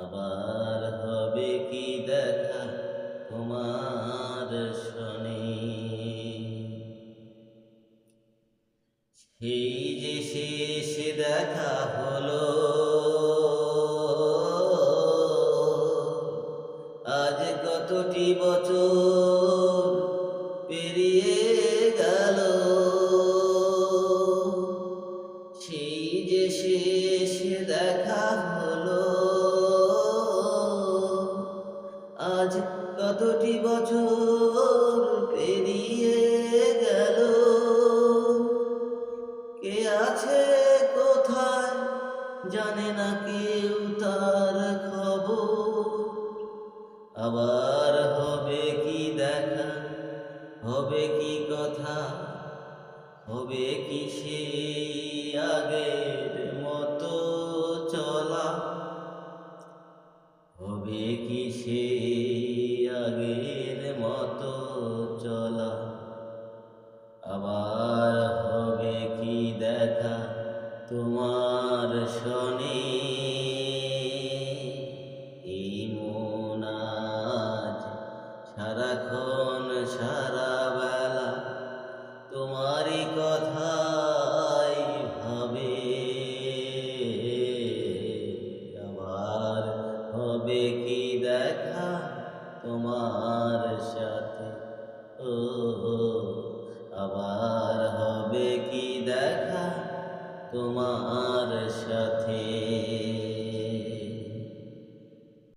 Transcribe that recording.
আবার হবে কি দেখা তোমার সনে? সেই যে শেষ দেখা হলো, আজ কতটি বছর পেরিয়ে গেল। সেই যে শেষ দেখা হলো, আজ কতটি বছর পেরিয়ে গেল। কে আছে কোথায় জানে না কেউ তার খবর। আবার হবে কি দেখা, হবে কি কথা, হবে কি সেই আগের মতো চলা? হবে কি সেই আগের মতো চলা? আবার হবে কি দেখা তোমার সনে?